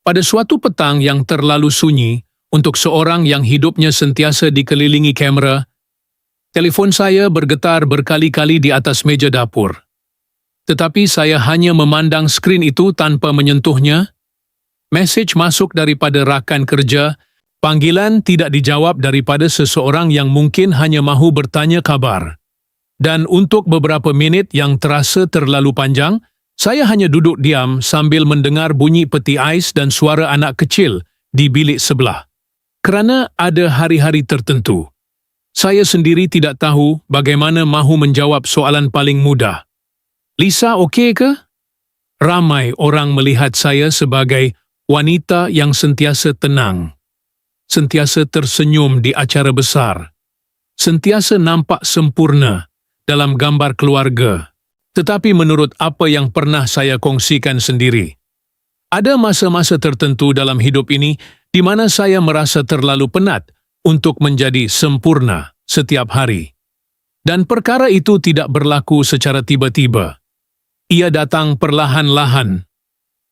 Pada suatu petang yang terlalu sunyi, untuk seorang yang hidupnya sentiasa dikelilingi kamera, telefon saya bergetar berkali-kali di atas meja dapur. Tetapi saya hanya memandang skrin itu tanpa menyentuhnya. Mesej masuk daripada rakan kerja, panggilan tidak dijawab daripada seseorang yang mungkin hanya mahu bertanya kabar. Dan untuk beberapa minit yang terasa terlalu panjang, saya hanya duduk diam sambil mendengar bunyi peti ais dan suara anak kecil di bilik sebelah. Kerana ada hari-hari tertentu, saya sendiri tidak tahu bagaimana mahu menjawab soalan paling mudah. Lisa okey ke? Ramai orang melihat saya sebagai wanita yang sentiasa tenang, sentiasa tersenyum di acara besar, sentiasa nampak sempurna dalam gambar keluarga. Tetapi menurut apa yang pernah saya kongsikan sendiri, ada masa-masa tertentu dalam hidup ini di mana saya merasa terlalu penat untuk menjadi sempurna setiap hari. Dan perkara itu tidak berlaku secara tiba-tiba. Ia datang perlahan-lahan,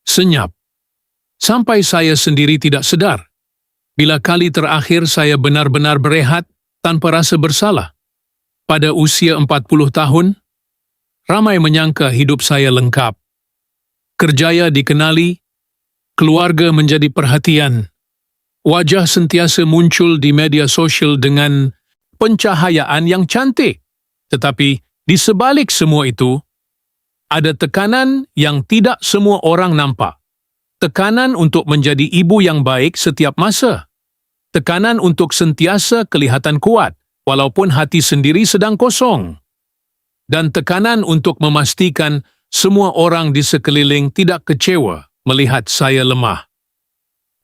senyap, sampai saya sendiri tidak sedar. Bila kali terakhir saya benar-benar berehat tanpa rasa bersalah? Pada usia 40 tahun, ramai menyangka hidup saya lengkap. Kerjaya dikenali, keluarga menjadi perhatian, wajah sentiasa muncul di media sosial dengan pencahayaan yang cantik. Tetapi di sebalik semua itu, ada tekanan yang tidak semua orang nampak. Tekanan untuk menjadi ibu yang baik setiap masa. Tekanan untuk sentiasa kelihatan kuat, walaupun hati sendiri sedang kosong. Dan tekanan untuk memastikan semua orang di sekeliling tidak kecewa melihat saya lemah.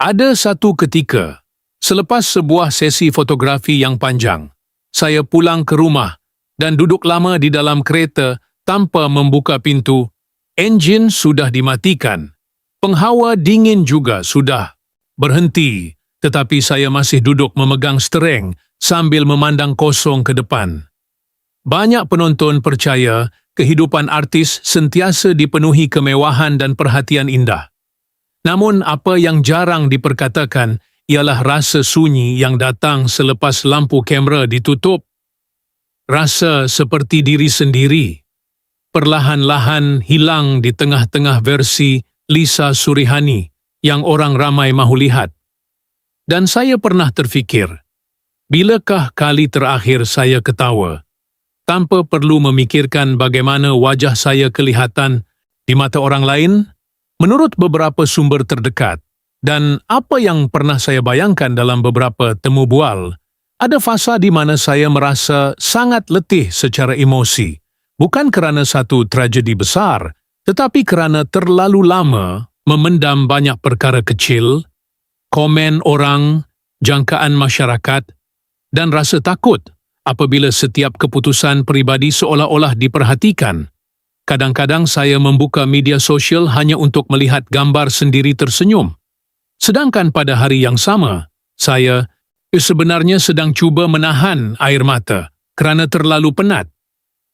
Ada satu ketika, selepas sebuah sesi fotografi yang panjang, saya pulang ke rumah dan duduk lama di dalam kereta tanpa membuka pintu. Enjin sudah dimatikan. Penghawa dingin juga sudah berhenti, tetapi saya masih duduk memegang steering sambil memandang kosong ke depan. Banyak penonton percaya kehidupan artis sentiasa dipenuhi kemewahan dan perhatian indah. Namun apa yang jarang diperkatakan ialah rasa sunyi yang datang selepas lampu kamera ditutup. Rasa seperti diri sendiri perlahan-lahan hilang di tengah-tengah versi Lisa Surihani yang orang ramai mahu lihat. Dan saya pernah terfikir, bilakah kali terakhir saya ketawa? Tanpa perlu memikirkan bagaimana wajah saya kelihatan di mata orang lain, menurut beberapa sumber terdekat, dan apa yang pernah saya bayangkan dalam beberapa temu bual, ada fasa di mana saya merasa sangat letih secara emosi, bukan kerana satu tragedi besar, tetapi kerana terlalu lama memendam banyak perkara kecil, komen orang, jangkaan masyarakat, dan rasa takut apabila setiap keputusan peribadi seolah-olah diperhatikan. Kadang-kadang saya membuka media sosial hanya untuk melihat gambar sendiri tersenyum. Sedangkan pada hari yang sama, saya sebenarnya sedang cuba menahan air mata kerana terlalu penat.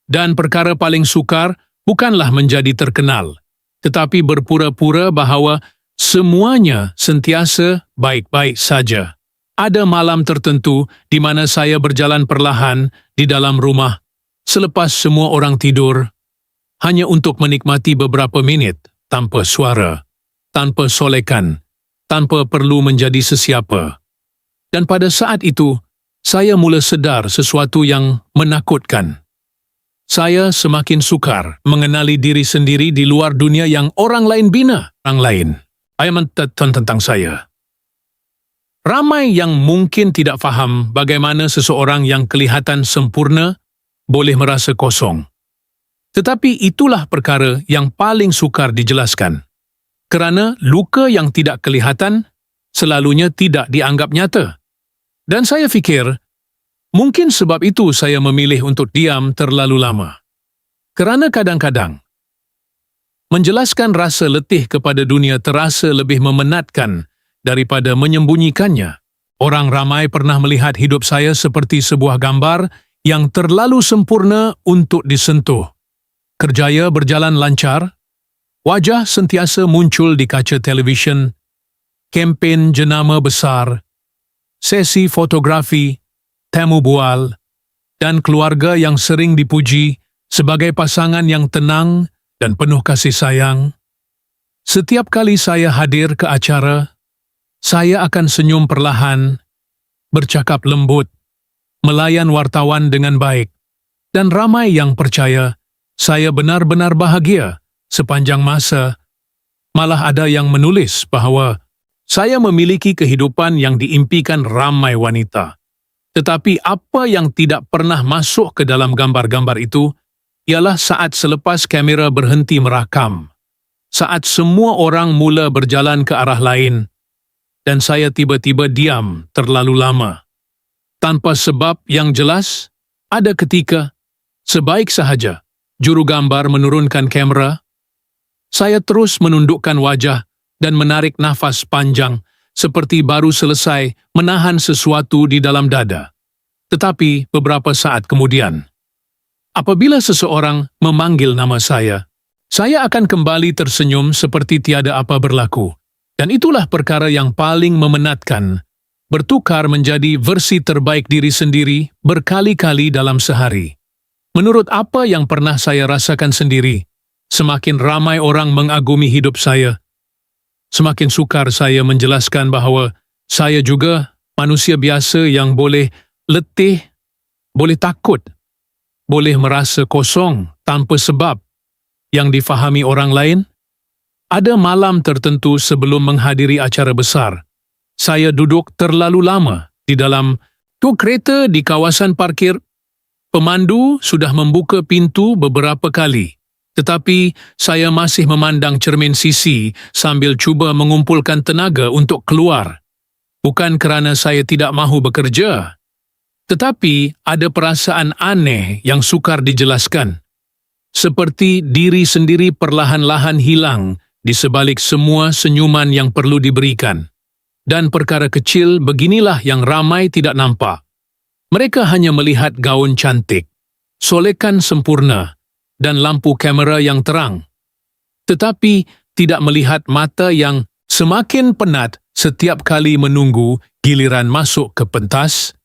Dan perkara paling sukar bukanlah menjadi terkenal, tetapi berpura-pura bahawa semuanya sentiasa baik-baik saja. Ada malam tertentu di mana saya berjalan perlahan di dalam rumah selepas semua orang tidur, hanya untuk menikmati beberapa minit tanpa suara, tanpa solekan, tanpa perlu menjadi sesiapa. Dan pada saat itu, saya mula sedar sesuatu yang menakutkan. Saya semakin sukar mengenali diri sendiri di luar dunia yang orang lain bina. Orang lain, tentang saya. Ramai yang mungkin tidak faham bagaimana seseorang yang kelihatan sempurna boleh merasa kosong. Tetapi itulah perkara yang paling sukar dijelaskan. Kerana luka yang tidak kelihatan selalunya tidak dianggap nyata. Dan saya fikir, mungkin sebab itu saya memilih untuk diam terlalu lama. Kerana kadang-kadang, menjelaskan rasa letih kepada dunia terasa lebih memenatkan daripada menyembunyikannya. Orang ramai pernah melihat hidup saya seperti sebuah gambar yang terlalu sempurna untuk disentuh. Kerjaya berjalan lancar, wajah sentiasa muncul di kaca televisyen, kempen jenama besar, sesi fotografi, temu bual, dan keluarga yang sering dipuji sebagai pasangan yang tenang dan penuh kasih sayang. Setiap kali saya hadir ke acara, saya akan senyum perlahan, bercakap lembut, melayan wartawan dengan baik, dan ramai yang percaya saya benar-benar bahagia sepanjang masa. Malah ada yang menulis bahwa saya memiliki kehidupan yang diimpikan ramai wanita. Tetapi apa yang tidak pernah masuk ke dalam gambar-gambar itu ialah saat selepas kamera berhenti merakam, saat semua orang mula berjalan ke arah lain, dan saya tiba-tiba diam terlalu lama. Tanpa sebab yang jelas, ada ketika, sebaik sahaja, juru gambar menurunkan kamera, saya terus menundukkan wajah dan menarik nafas panjang seperti baru selesai menahan sesuatu di dalam dada. Tetapi beberapa saat kemudian, apabila seseorang memanggil nama saya akan kembali tersenyum seperti tiada apa berlaku. Dan itulah perkara yang paling memenatkan, bertukar menjadi versi terbaik diri sendiri berkali-kali dalam sehari. Menurut apa yang pernah saya rasakan sendiri, semakin ramai orang mengagumi hidup saya, semakin sukar saya menjelaskan bahwa saya juga manusia biasa yang boleh letih, boleh takut, boleh merasa kosong tanpa sebab yang difahami orang lain. Ada malam tertentu sebelum menghadiri acara besar, saya duduk terlalu lama di dalam kereta di kawasan parkir. Pemandu sudah membuka pintu beberapa kali, tetapi saya masih memandang cermin sisi sambil cuba mengumpulkan tenaga untuk keluar. Bukan kerana saya tidak mahu bekerja, tetapi ada perasaan aneh yang sukar dijelaskan. Seperti diri sendiri perlahan-lahan hilang di sebalik semua senyuman yang perlu diberikan. Dan perkara kecil beginilah yang ramai tidak nampak. Mereka hanya melihat gaun cantik, solekan sempurna, dan lampu kamera yang terang. Tetapi tidak melihat mata yang semakin penat setiap kali menunggu giliran masuk ke pentas.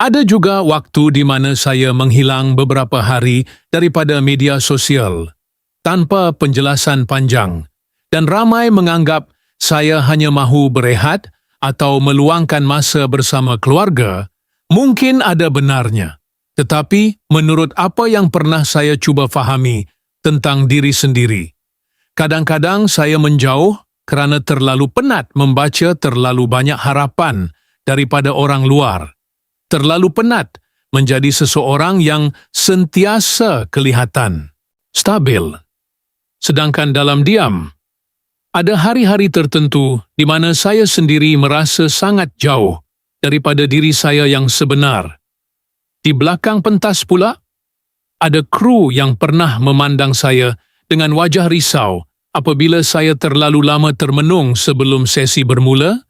Ada juga waktu di mana saya menghilang beberapa hari daripada media sosial tanpa penjelasan panjang, dan ramai menganggap saya hanya mahu berehat atau meluangkan masa bersama keluarga. Mungkin ada benarnya, tetapi menurut apa yang pernah saya cuba fahami tentang diri sendiri, kadang-kadang saya menjauh kerana terlalu penat membaca terlalu banyak harapan daripada orang luar. Terlalu penat menjadi seseorang yang sentiasa kelihatan stabil. Sedangkan dalam diam, ada hari-hari tertentu di mana saya sendiri merasa sangat jauh daripada diri saya yang sebenar. Di belakang pentas pula, ada kru yang pernah memandang saya dengan wajah risau apabila saya terlalu lama termenung sebelum sesi bermula,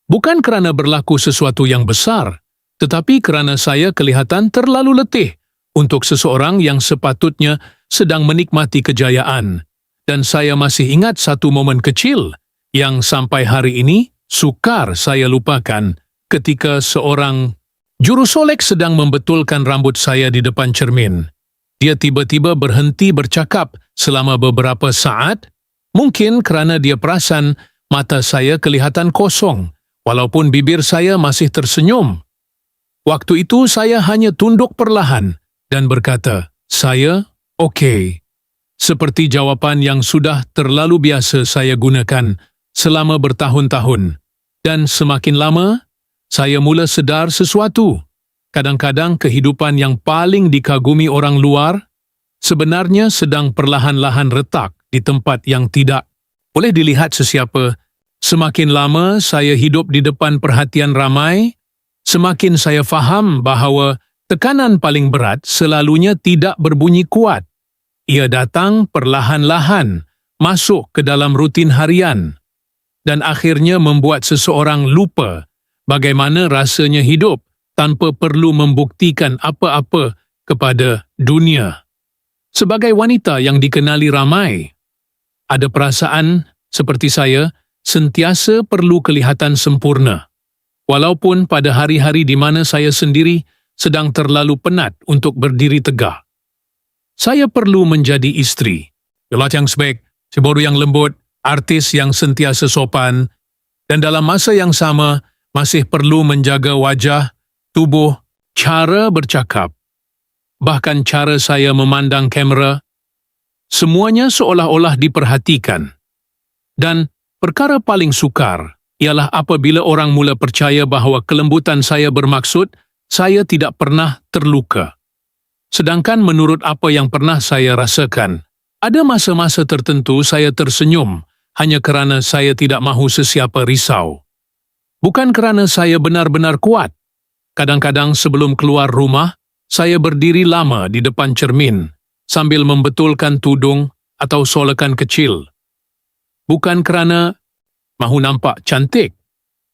bukan kerana berlaku sesuatu yang besar, tetapi kerana saya kelihatan terlalu letih untuk seseorang yang sepatutnya sedang menikmati kejayaan. Dan saya masih ingat satu momen kecil yang sampai hari ini sukar saya lupakan ketika seorang jurusolek sedang membetulkan rambut saya di depan cermin. Dia tiba-tiba berhenti bercakap selama beberapa saat, mungkin kerana dia perasan mata saya kelihatan kosong, walaupun bibir saya masih tersenyum. Waktu itu saya hanya tunduk perlahan dan berkata, "Saya okey." Seperti jawapan yang sudah terlalu biasa saya gunakan selama bertahun-tahun. Dan semakin lama, saya mula sedar sesuatu. Kadang-kadang kehidupan yang paling dikagumi orang luar sebenarnya sedang perlahan-lahan retak di tempat yang tidak boleh dilihat sesiapa. Semakin lama saya hidup di depan perhatian ramai, semakin saya faham bahawa tekanan paling berat selalunya tidak berbunyi kuat. Ia datang perlahan-lahan, masuk ke dalam rutin harian, dan akhirnya membuat seseorang lupa bagaimana rasanya hidup tanpa perlu membuktikan apa-apa kepada dunia. Sebagai wanita yang dikenali ramai, ada perasaan seperti saya sentiasa perlu kelihatan sempurna. Walaupun pada hari-hari di mana saya sendiri sedang terlalu penat untuk berdiri tegak. Saya perlu menjadi isteri, pilot yang sebaik, cemburu yang lembut, artis yang sentiasa sopan, dan dalam masa yang sama masih perlu menjaga wajah, tubuh, cara bercakap. Bahkan cara saya memandang kamera, semuanya seolah-olah diperhatikan. Dan perkara paling sukar ialah apabila orang mula percaya bahawa kelembutan saya bermaksud saya tidak pernah terluka. Sedangkan menurut apa yang pernah saya rasakan, ada masa-masa tertentu saya tersenyum hanya kerana saya tidak mahu sesiapa risau. Bukan kerana saya benar-benar kuat. Kadang-kadang sebelum keluar rumah, saya berdiri lama di depan cermin sambil membetulkan tudung atau solekan kecil. Bukan kerana mahu nampak cantik,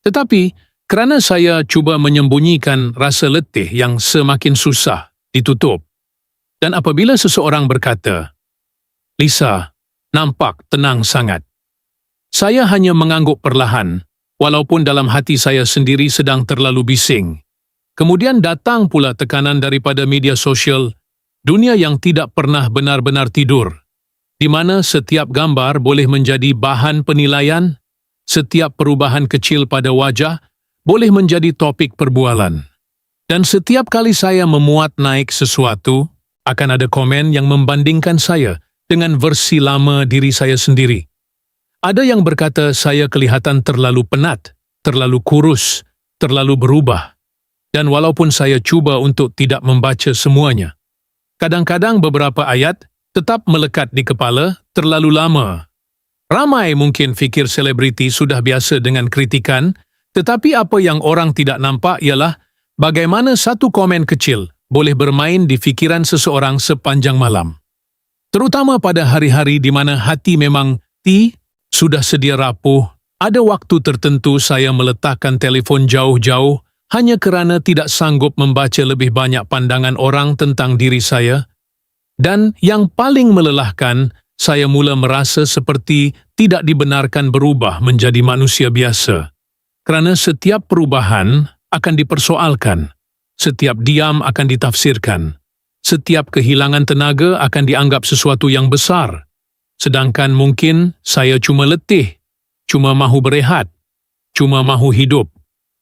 tetapi kerana saya cuba menyembunyikan rasa letih yang semakin susah ditutup. Dan apabila seseorang berkata, "Lisa, nampak tenang sangat," saya hanya mengangguk perlahan, walaupun dalam hati saya sendiri sedang terlalu bising. Kemudian datang pula tekanan daripada media sosial, dunia yang tidak pernah benar-benar tidur, di mana setiap gambar boleh menjadi bahan penilaian, setiap perubahan kecil pada wajah boleh menjadi topik perbualan. Dan setiap kali saya memuat naik sesuatu, akan ada komen yang membandingkan saya dengan versi lama diri saya sendiri. Ada yang berkata saya kelihatan terlalu penat, terlalu kurus, terlalu berubah. Dan walaupun saya cuba untuk tidak membaca semuanya, kadang-kadang beberapa ayat tetap melekat di kepala terlalu lama. Ramai mungkin fikir selebriti sudah biasa dengan kritikan, tetapi apa yang orang tidak nampak ialah bagaimana satu komen kecil boleh bermain di fikiran seseorang sepanjang malam. Terutama pada hari-hari di mana hati memang sudah sedia rapuh, ada waktu tertentu saya meletakkan telefon jauh-jauh hanya kerana tidak sanggup membaca lebih banyak pandangan orang tentang diri saya. Dan yang paling melelahkan, saya mula merasa seperti tidak dibenarkan berubah menjadi manusia biasa. Kerana setiap perubahan akan dipersoalkan. Setiap diam akan ditafsirkan. Setiap kehilangan tenaga akan dianggap sesuatu yang besar. Sedangkan mungkin saya cuma letih, cuma mahu berehat, cuma mahu hidup,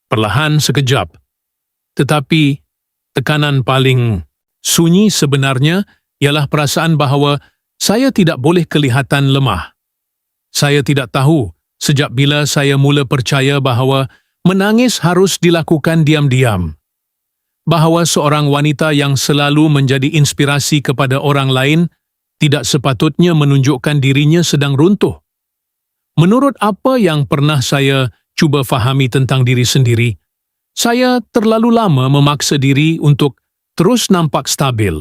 perlahan sekejap. Tetapi tekanan paling sunyi sebenarnya ialah perasaan bahawa saya tidak boleh kelihatan lemah. Saya tidak tahu sejak bila saya mula percaya bahawa menangis harus dilakukan diam-diam. Bahawa seorang wanita yang selalu menjadi inspirasi kepada orang lain tidak sepatutnya menunjukkan dirinya sedang runtuh. Menurut apa yang pernah saya cuba fahami tentang diri sendiri, saya terlalu lama memaksa diri untuk terus nampak stabil.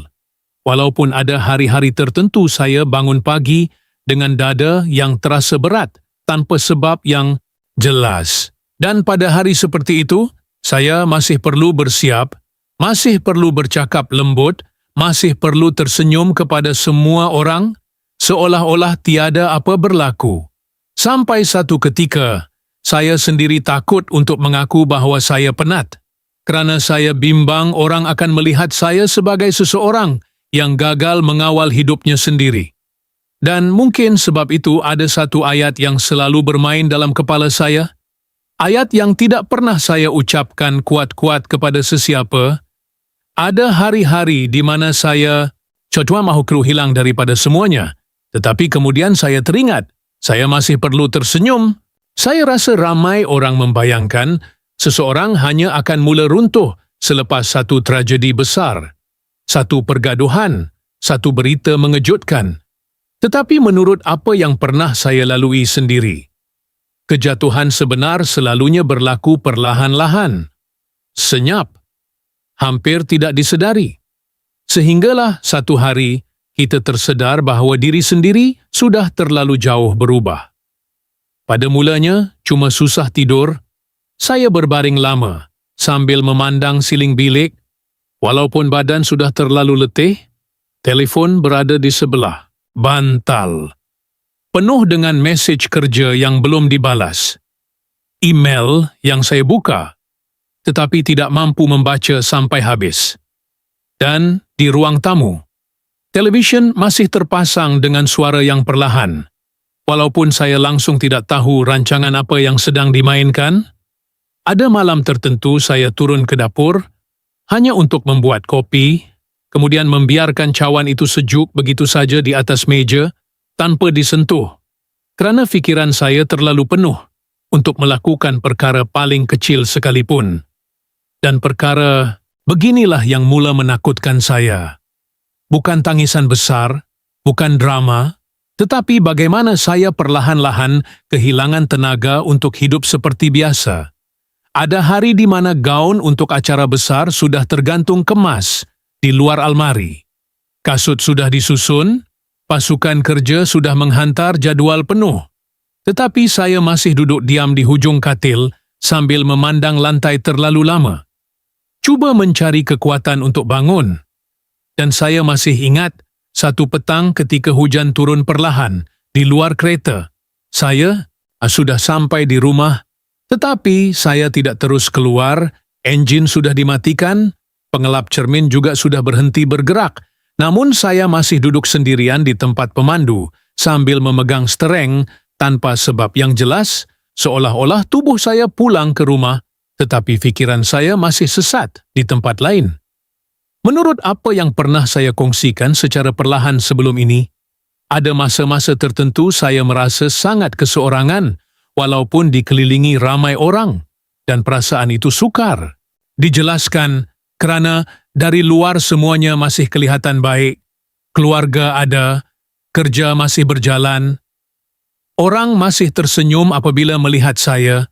Walaupun ada hari-hari tertentu saya bangun pagi dengan dada yang terasa berat tanpa sebab yang jelas. Dan pada hari seperti itu, saya masih perlu bersiap, masih perlu bercakap lembut, masih perlu tersenyum kepada semua orang, seolah-olah tiada apa berlaku. Sampai satu ketika, saya sendiri takut untuk mengaku bahawa saya penat, kerana saya bimbang orang akan melihat saya sebagai seseorang yang gagal mengawal hidupnya sendiri. Dan mungkin sebab itu ada satu ayat yang selalu bermain dalam kepala saya, ayat yang tidak pernah saya ucapkan kuat-kuat kepada sesiapa. Ada hari-hari di mana saya cuma mahu hilang daripada semuanya, tetapi kemudian saya teringat, saya masih perlu tersenyum. Saya rasa ramai orang membayangkan seseorang hanya akan mula runtuh selepas satu tragedi besar, satu pergaduhan, satu berita mengejutkan. Tetapi menurut apa yang pernah saya lalui sendiri, kejatuhan sebenar selalunya berlaku perlahan-lahan, senyap, hampir tidak disedari. Sehinggalah satu hari kita tersedar bahawa diri sendiri sudah terlalu jauh berubah. Pada mulanya, cuma susah tidur, saya berbaring lama sambil memandang siling bilik. Walaupun badan sudah terlalu letih, telefon berada di sebelah, bantal. penuh dengan mesej kerja yang belum dibalas. Email yang saya buka, tetapi tidak mampu membaca sampai habis. Dan di ruang tamu, televisyen masih terpasang dengan suara yang perlahan. Walaupun saya langsung tidak tahu rancangan apa yang sedang dimainkan, ada malam tertentu saya turun ke dapur hanya untuk membuat kopi, kemudian membiarkan cawan itu sejuk begitu saja di atas meja tanpa disentuh, kerana fikiran saya terlalu penuh untuk melakukan perkara paling kecil sekalipun. Dan perkara beginilah yang mula menakutkan saya. Bukan tangisan besar, bukan drama, tetapi bagaimana saya perlahan-lahan kehilangan tenaga untuk hidup seperti biasa. Ada hari di mana gaun untuk acara besar sudah tergantung kemas di luar almari. Kasut sudah disusun, pasukan kerja sudah menghantar jadual penuh. Tetapi saya masih duduk diam di hujung katil sambil memandang lantai terlalu lama. Cuba mencari kekuatan untuk bangun. Dan saya masih ingat satu petang ketika hujan turun perlahan di luar kereta. Saya sudah sampai di rumah, tetapi saya tidak terus keluar, enjin sudah dimatikan, pengelap cermin juga sudah berhenti bergerak, namun saya masih duduk sendirian di tempat pemandu sambil memegang stereng tanpa sebab yang jelas, seolah-olah tubuh saya pulang ke rumah, tetapi fikiran saya masih sesat di tempat lain. Menurut apa yang pernah saya kongsikan secara perlahan sebelum ini, ada masa-masa tertentu saya merasa sangat keseorangan, walaupun dikelilingi ramai orang, dan perasaan itu sukar. Dijelaskan kerana dari luar semuanya masih kelihatan baik, keluarga ada, kerja masih berjalan, orang masih tersenyum apabila melihat saya,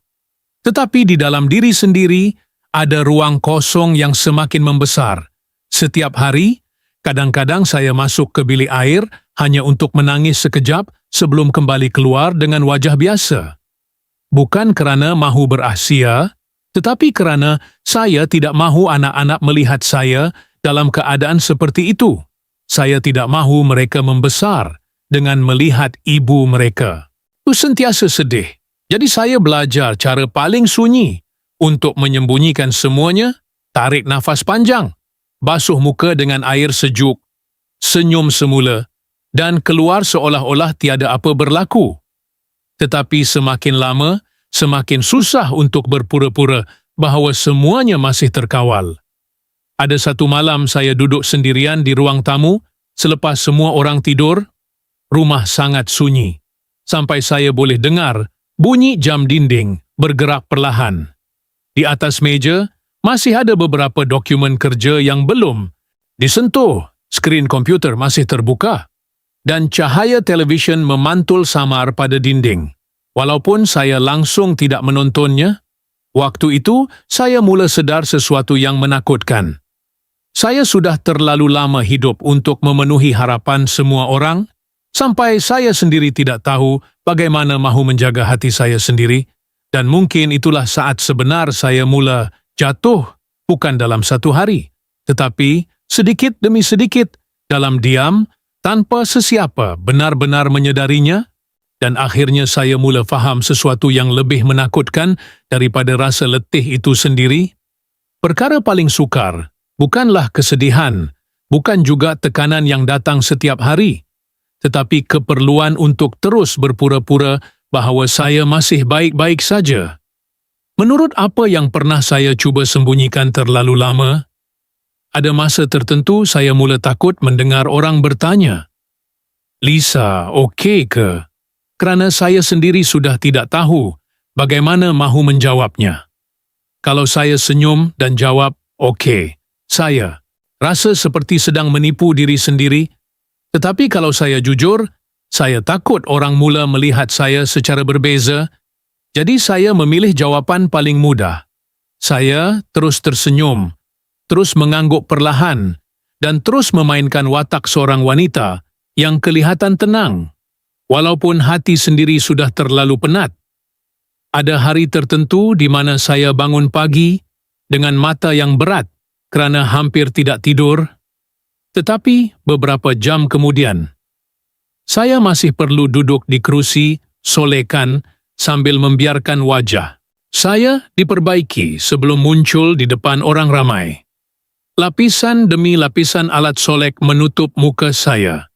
tetapi di dalam diri sendiri ada ruang kosong yang semakin membesar. Setiap hari, kadang-kadang saya masuk ke bilik air hanya untuk menangis sekejap sebelum kembali keluar dengan wajah biasa. Bukan kerana mahu berasia, tetapi kerana saya tidak mahu anak-anak melihat saya dalam keadaan seperti itu. Saya tidak mahu mereka membesar dengan melihat ibu mereka. Itu sentiasa sedih. Jadi saya belajar cara paling sunyi untuk menyembunyikan semuanya, tarik nafas panjang, basuh muka dengan air sejuk, senyum semula, dan keluar seolah-olah tiada apa berlaku. Tetapi semakin lama, semakin susah untuk berpura-pura bahawa semuanya masih terkawal. Ada satu malam saya duduk sendirian di ruang tamu, selepas semua orang tidur, rumah sangat sunyi, sampai saya boleh dengar bunyi jam dinding bergerak perlahan. Di atas meja, masih ada beberapa dokumen kerja yang belum disentuh, skrin komputer masih terbuka, dan cahaya televisyen memantul samar pada dinding. Walaupun saya langsung tidak menontonnya, waktu itu saya mula sedar sesuatu yang menakutkan. Saya sudah terlalu lama hidup untuk memenuhi harapan semua orang, sampai saya sendiri tidak tahu bagaimana mahu menjaga hati saya sendiri, dan mungkin itulah saat sebenar saya mula jatuh, bukan dalam satu hari, tetapi sedikit demi sedikit, dalam diam, tanpa sesiapa benar-benar menyedarinya, dan akhirnya saya mula faham sesuatu yang lebih menakutkan daripada rasa letih itu sendiri. Perkara paling sukar bukanlah kesedihan, bukan juga tekanan yang datang setiap hari, tetapi keperluan untuk terus berpura-pura bahawa saya masih baik-baik saja. Menurut apa yang pernah saya cuba sembunyikan terlalu lama, ada masa tertentu saya mula takut mendengar orang bertanya, "Lisa, okey ke?" Kerana saya sendiri sudah tidak tahu bagaimana mahu menjawabnya. Kalau saya senyum dan jawab, "Okey," saya rasa seperti sedang menipu diri sendiri. Tetapi kalau saya jujur, saya takut orang mula melihat saya secara berbeza. Jadi saya memilih jawapan paling mudah. Saya terus tersenyum, terus mengangguk perlahan, dan terus memainkan watak seorang wanita yang kelihatan tenang. Walaupun hati sendiri sudah terlalu penat. Ada hari tertentu di mana saya bangun pagi dengan mata yang berat kerana hampir tidak tidur. Tetapi beberapa jam kemudian, Saya masih perlu duduk di kerusi, solekan, sambil membiarkan wajah saya diperbaiki sebelum muncul di depan orang ramai. Lapisan demi lapisan alat solek menutup muka saya.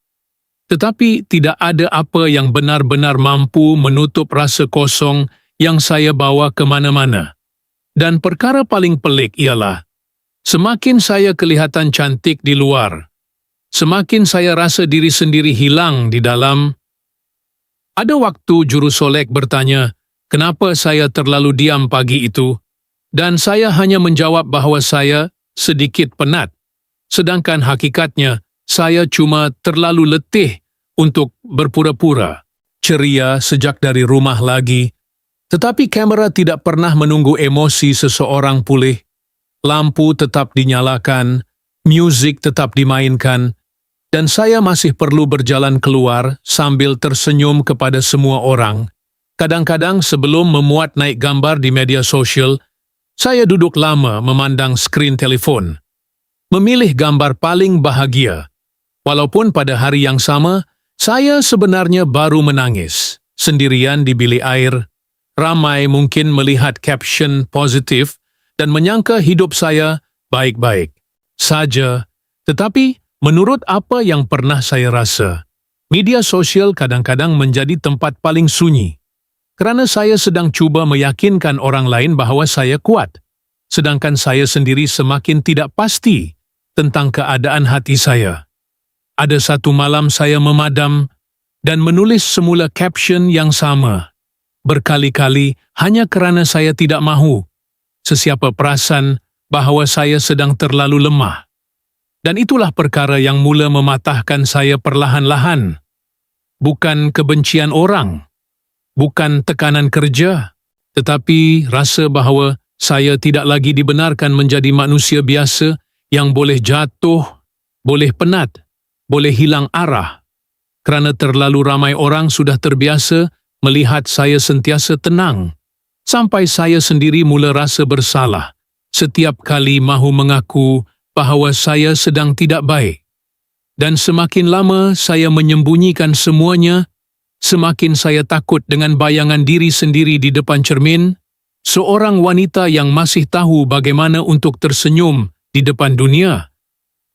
Tetapi tidak ada apa yang benar-benar mampu menutup rasa kosong yang saya bawa ke mana-mana. Dan perkara paling pelik ialah, semakin saya kelihatan cantik di luar, semakin saya rasa diri sendiri hilang di dalam. Ada waktu juru solek bertanya, kenapa saya terlalu diam pagi itu, dan saya hanya menjawab bahawa saya sedikit penat, sedangkan hakikatnya saya cuma terlalu letih untuk berpura-pura ceria sejak dari rumah lagi. Tetapi kamera tidak pernah menunggu emosi seseorang pulih. Lampu tetap dinyalakan, muzik tetap dimainkan, dan saya masih perlu berjalan keluar sambil tersenyum kepada semua orang. Kadang-kadang sebelum memuat naik gambar di media sosial, saya duduk lama memandang skrin telefon, memilih gambar paling bahagia. Walaupun pada hari yang sama, saya sebenarnya baru menangis, sendirian di bilik air. Ramai mungkin melihat caption positif dan menyangka hidup saya baik-baik saja. Tetapi, menurut apa yang pernah saya rasa, media sosial kadang-kadang menjadi tempat paling sunyi. Kerana saya sedang cuba meyakinkan orang lain bahawa saya kuat, sedangkan saya sendiri semakin tidak pasti tentang keadaan hati saya. Ada satu malam saya memadam dan menulis semula caption yang sama, berkali-kali hanya kerana saya tidak mahu sesiapa perasan bahawa saya sedang terlalu lemah. Dan itulah perkara yang mula mematahkan saya perlahan-lahan. Bukan kebencian orang, bukan tekanan kerja, tetapi rasa bahawa saya tidak lagi dibenarkan menjadi manusia biasa yang boleh jatuh, boleh penat, boleh hilang arah. Kerana terlalu ramai orang sudah terbiasa melihat saya sentiasa tenang, sampai saya sendiri mula rasa bersalah setiap kali mahu mengaku bahawa saya sedang tidak baik. Dan semakin lama saya menyembunyikan semuanya, semakin saya takut dengan bayangan diri sendiri di depan cermin, seorang wanita yang masih tahu bagaimana untuk tersenyum di depan dunia,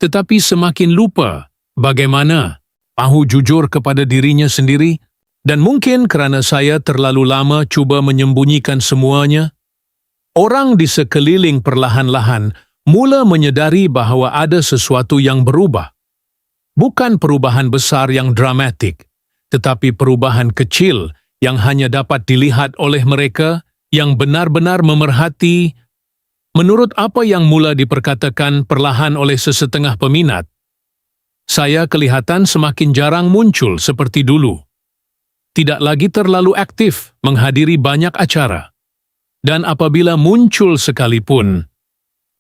tetapi semakin lupa bagaimana mahu jujur kepada dirinya sendiri. Dan mungkin kerana saya terlalu lama cuba menyembunyikan semuanya, orang di sekeliling perlahan-lahan mula menyedari bahawa ada sesuatu yang berubah. Bukan perubahan besar yang dramatik, tetapi perubahan kecil yang hanya dapat dilihat oleh mereka yang benar-benar memerhati. Menurut apa yang mula diperkatakan perlahan oleh sesetengah peminat, saya kelihatan semakin jarang muncul seperti dulu. Tidak lagi terlalu aktif menghadiri banyak acara. Dan apabila muncul sekalipun,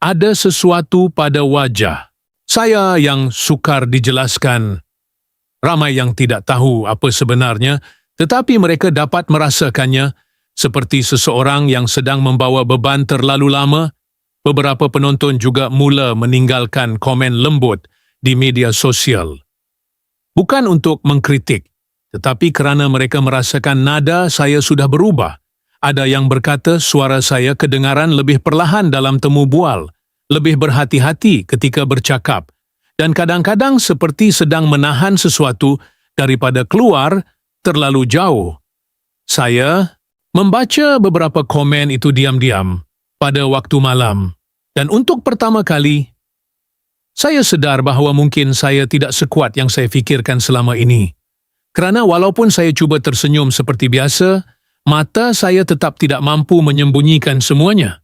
ada sesuatu pada wajah saya yang sukar dijelaskan. Ramai yang tidak tahu apa sebenarnya, tetapi mereka dapat merasakannya seperti seseorang yang sedang membawa beban terlalu lama. Beberapa penonton juga mula meninggalkan komen lembut di media sosial. Bukan untuk mengkritik, tetapi kerana mereka merasakan nada saya sudah berubah. Ada yang berkata suara saya kedengaran lebih perlahan dalam temu bual, lebih berhati-hati ketika bercakap, dan kadang-kadang seperti sedang menahan sesuatu daripada keluar terlalu jauh. Saya membaca beberapa komen itu diam-diam pada waktu malam, dan untuk pertama kali, saya sedar bahawa mungkin saya tidak sekuat yang saya fikirkan selama ini. Kerana walaupun saya cuba tersenyum seperti biasa, mata saya tetap tidak mampu menyembunyikan semuanya.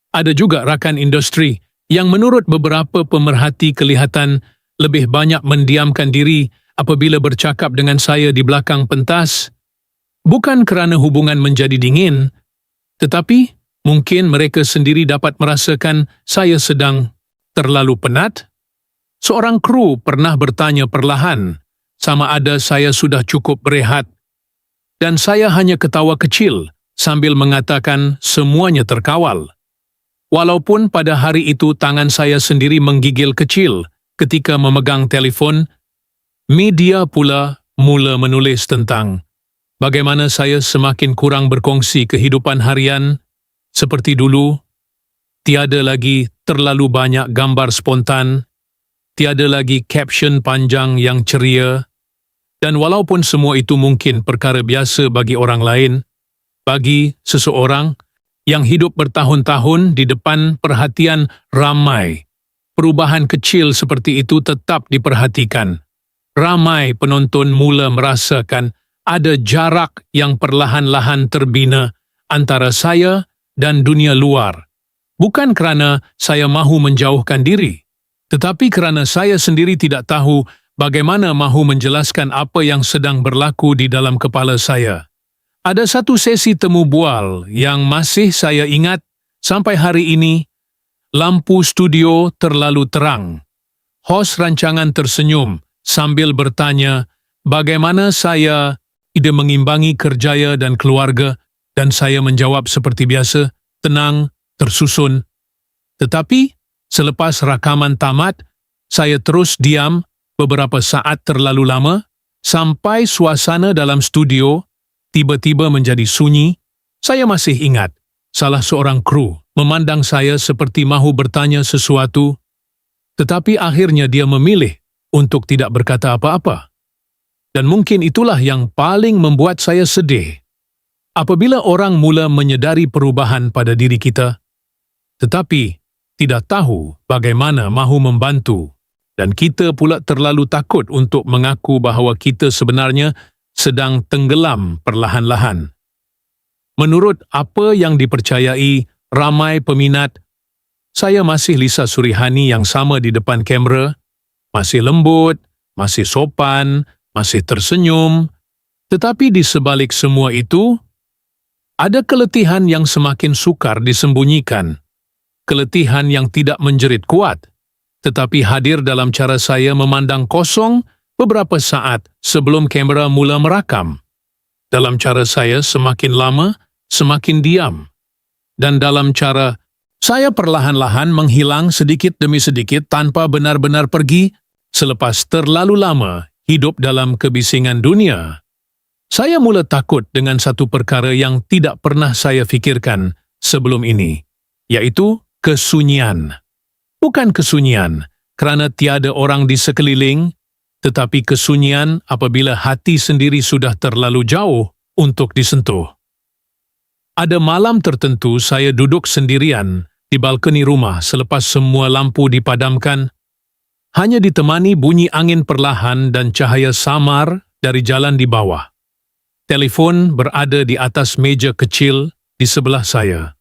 Ada juga rakan industri yang menurut beberapa pemerhati kelihatan lebih banyak mendiamkan diri apabila bercakap dengan saya di belakang pentas. Bukan kerana hubungan menjadi dingin, tetapi mungkin mereka sendiri dapat merasakan saya sedang terlalu penat. Seorang kru pernah bertanya perlahan, sama ada saya sudah cukup berehat, dan saya hanya ketawa kecil sambil mengatakan semuanya terkawal. Walaupun pada hari itu tangan saya sendiri menggigil kecil ketika memegang telefon, media pula mula menulis tentang bagaimana saya semakin kurang berkongsi kehidupan harian seperti dulu. Tiada lagi terlalu banyak gambar spontan, tiada lagi caption panjang yang ceria, dan walaupun semua itu mungkin perkara biasa bagi orang lain, bagi seseorang yang hidup bertahun-tahun di depan perhatian ramai, perubahan kecil seperti itu tetap diperhatikan. Ramai penonton mula merasakan ada jarak yang perlahan-lahan terbina antara saya dan dunia luar. Bukan kerana saya mahu menjauhkan diri, tetapi kerana saya sendiri tidak tahu bagaimana mahu menjelaskan apa yang sedang berlaku di dalam kepala saya. Ada satu sesi temu bual yang masih saya ingat sampai hari ini. Lampu studio terlalu terang. Hos rancangan tersenyum sambil bertanya bagaimana saya tidak mengimbangi kerjaya dan keluarga, dan saya menjawab seperti biasa, tenang, tersusun. Tetapi selepas rakaman tamat, saya terus diam beberapa saat terlalu lama sampai suasana dalam studio tiba-tiba menjadi sunyi. Saya masih ingat salah seorang kru memandang saya seperti mahu bertanya sesuatu, tetapi akhirnya dia memilih untuk tidak berkata apa-apa. Dan mungkin itulah yang paling membuat saya sedih. Apabila orang mula menyedari perubahan pada diri kita, tetapi tidak tahu bagaimana mahu membantu, dan kita pula terlalu takut untuk mengaku bahawa kita sebenarnya sedang tenggelam perlahan-lahan. Menurut apa yang dipercayai ramai peminat, saya masih Lisa Surihani yang sama di depan kamera, masih lembut, masih sopan, masih tersenyum. Tetapi di sebalik semua itu, ada keletihan yang semakin sukar disembunyikan. Keletihan yang tidak menjerit kuat, tetapi hadir dalam cara saya memandang kosong beberapa saat sebelum kamera mula merakam. Dalam cara saya semakin lama, semakin diam. Dan dalam cara saya perlahan-lahan menghilang sedikit demi sedikit tanpa benar-benar pergi selepas terlalu lama hidup dalam kebisingan dunia. Saya mula takut dengan satu perkara yang tidak pernah saya fikirkan sebelum ini, yaitu kesunyian. Bukan kesunyian kerana tiada orang di sekeliling, tetapi kesunyian apabila hati sendiri sudah terlalu jauh untuk disentuh. Ada malam tertentu saya duduk sendirian di balkoni rumah selepas semua lampu dipadamkan, hanya ditemani bunyi angin perlahan dan cahaya samar dari jalan di bawah. Telefon berada di atas meja kecil di sebelah saya,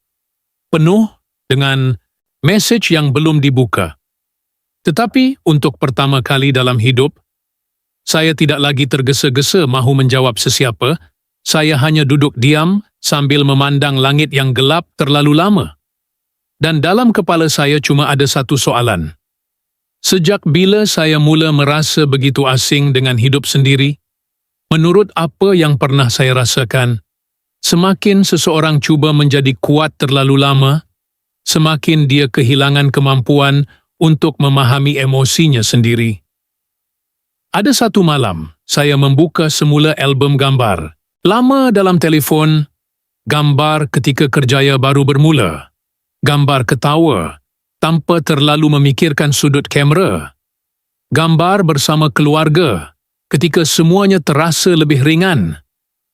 penuh dengan mesej yang belum dibuka. Tetapi untuk pertama kali dalam hidup, saya tidak lagi tergesa-gesa mahu menjawab sesiapa. Saya hanya duduk diam sambil memandang langit yang gelap terlalu lama. Dan dalam kepala saya cuma ada satu soalan. Sejak bila saya mula merasa begitu asing dengan hidup sendiri? Menurut apa yang pernah saya rasakan, semakin seseorang cuba menjadi kuat terlalu lama, semakin dia kehilangan kemampuan untuk memahami emosinya sendiri. Ada satu malam, saya membuka semula album gambar. Lama dalam telefon, gambar ketika kerjaya baru bermula. Gambar ketawa, tanpa terlalu memikirkan sudut kamera. Gambar bersama keluarga, ketika semuanya terasa lebih ringan.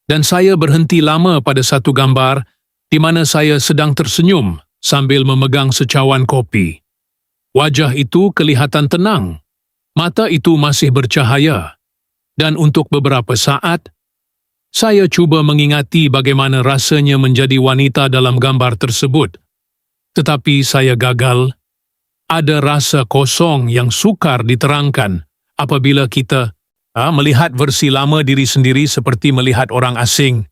Dan saya berhenti lama pada satu gambar, di mana saya sedang tersenyum sambil memegang secawan kopi. Wajah itu kelihatan tenang, mata itu masih bercahaya, dan untuk beberapa saat, saya cuba mengingati bagaimana rasanya menjadi wanita dalam gambar tersebut. Tetapi saya gagal. Ada rasa kosong yang sukar diterangkan apabila kita melihat versi lama diri sendiri seperti melihat orang asing.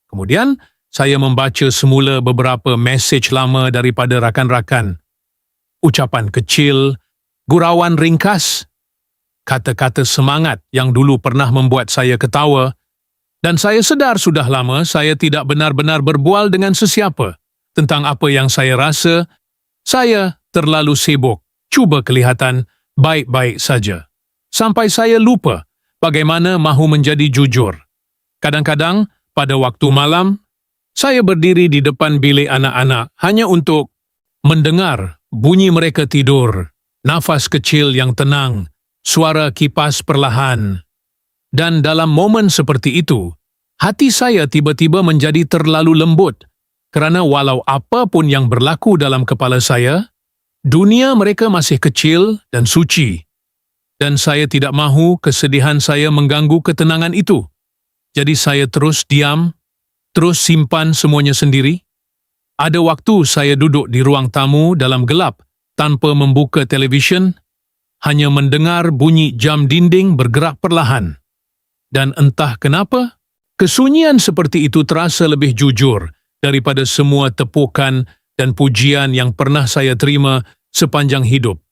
Kemudian, saya membaca semula beberapa mesej lama daripada rakan-rakan. Ucapan kecil, gurauan ringkas, kata-kata semangat yang dulu pernah membuat saya ketawa, dan saya sedar sudah lama saya tidak benar-benar berbual dengan sesiapa tentang apa yang saya rasa. Saya terlalu sibuk, cuba kelihatan baik-baik saja. Sampai saya lupa bagaimana mahu menjadi jujur. Kadang-kadang, pada waktu malam, saya berdiri di depan bilik anak-anak hanya untuk mendengar bunyi mereka tidur, nafas kecil yang tenang, suara kipas perlahan. Dan dalam momen seperti itu, hati saya tiba-tiba menjadi terlalu lembut kerana walau apa pun yang berlaku dalam kepala saya, dunia mereka masih kecil dan suci. Dan saya tidak mahu kesedihan saya mengganggu ketenangan itu. Jadi saya terus diam, terus simpan semuanya sendiri. Ada waktu saya duduk di ruang tamu dalam gelap tanpa membuka televisyen, hanya mendengar bunyi jam dinding bergerak perlahan. Dan entah kenapa, kesunyian seperti itu terasa lebih jujur daripada semua tepukan dan pujian yang pernah saya terima sepanjang hidup.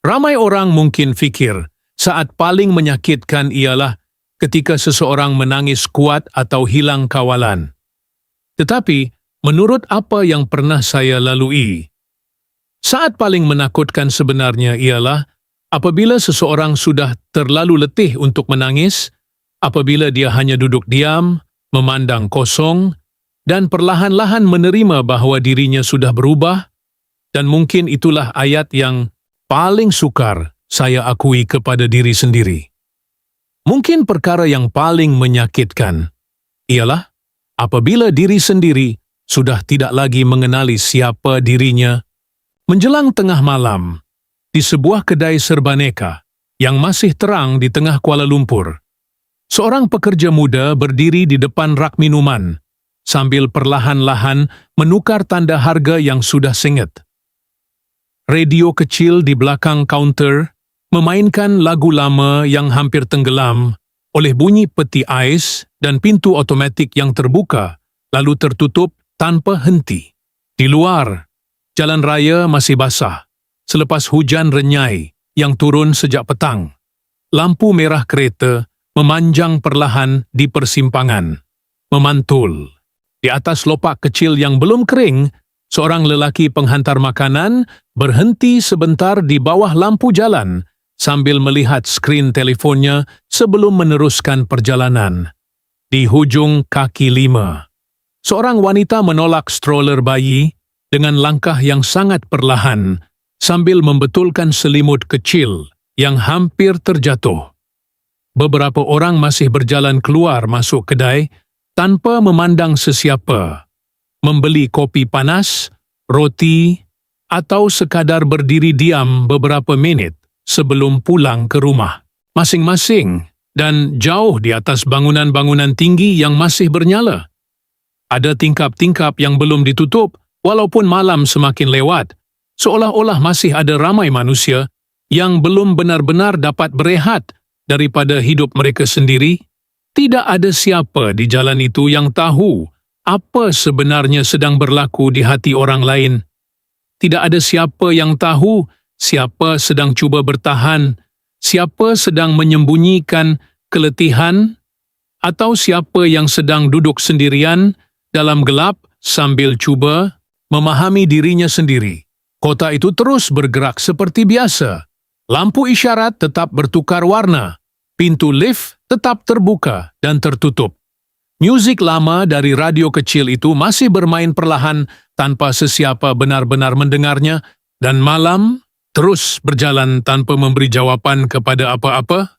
Ramai orang mungkin fikir saat paling menyakitkan ialah ketika seseorang menangis kuat atau hilang kawalan. Tetapi, menurut apa yang pernah saya lalui, saat paling menakutkan sebenarnya ialah apabila seseorang sudah terlalu letih untuk menangis, apabila dia hanya duduk diam, memandang kosong, dan perlahan-lahan menerima bahawa dirinya sudah berubah, dan mungkin itulah ayat yang paling sukar saya akui kepada diri sendiri. Mungkin perkara yang paling menyakitkan ialah apabila diri sendiri sudah tidak lagi mengenali siapa dirinya. Menjelang tengah malam, di sebuah kedai serbaneka yang masih terang di tengah Kuala Lumpur, seorang pekerja muda berdiri di depan rak minuman sambil perlahan-lahan menukar tanda harga yang sudah sengit. Radio kecil di belakang kaunter memainkan lagu lama yang hampir tenggelam oleh bunyi peti ais dan pintu automatik yang terbuka lalu tertutup tanpa henti. Di luar, jalan raya masih basah selepas hujan renyai yang turun sejak petang. Lampu merah kereta memanjang perlahan di persimpangan, memantul. Di atas lopak kecil yang belum kering, seorang lelaki penghantar makanan berhenti sebentar di bawah lampu jalan sambil melihat skrin telefonnya sebelum meneruskan perjalanan. Di hujung kaki 5, seorang wanita menolak stroller bayi dengan langkah yang sangat perlahan sambil membetulkan selimut kecil yang hampir terjatuh. Beberapa orang masih berjalan keluar masuk kedai tanpa memandang sesiapa, membeli kopi panas, roti, atau sekadar berdiri diam beberapa minit sebelum pulang ke rumah masing-masing dan jauh di atas bangunan-bangunan tinggi yang masih bernyala. Ada tingkap-tingkap yang belum ditutup walaupun malam semakin lewat, seolah-olah masih ada ramai manusia yang belum benar-benar dapat berehat daripada hidup mereka sendiri. Tidak ada siapa di jalan itu yang tahu apa sebenarnya sedang berlaku di hati orang lain. Tidak ada siapa yang tahu siapa sedang cuba bertahan, siapa sedang menyembunyikan keletihan, atau siapa yang sedang duduk sendirian dalam gelap sambil cuba memahami dirinya sendiri. Kota itu terus bergerak seperti biasa. Lampu isyarat tetap bertukar warna. Pintu lift tetap terbuka dan tertutup. Muzik lama dari radio kecil itu masih bermain perlahan tanpa sesiapa benar-benar mendengarnya, dan malam terus berjalan tanpa memberi jawapan kepada apa-apa.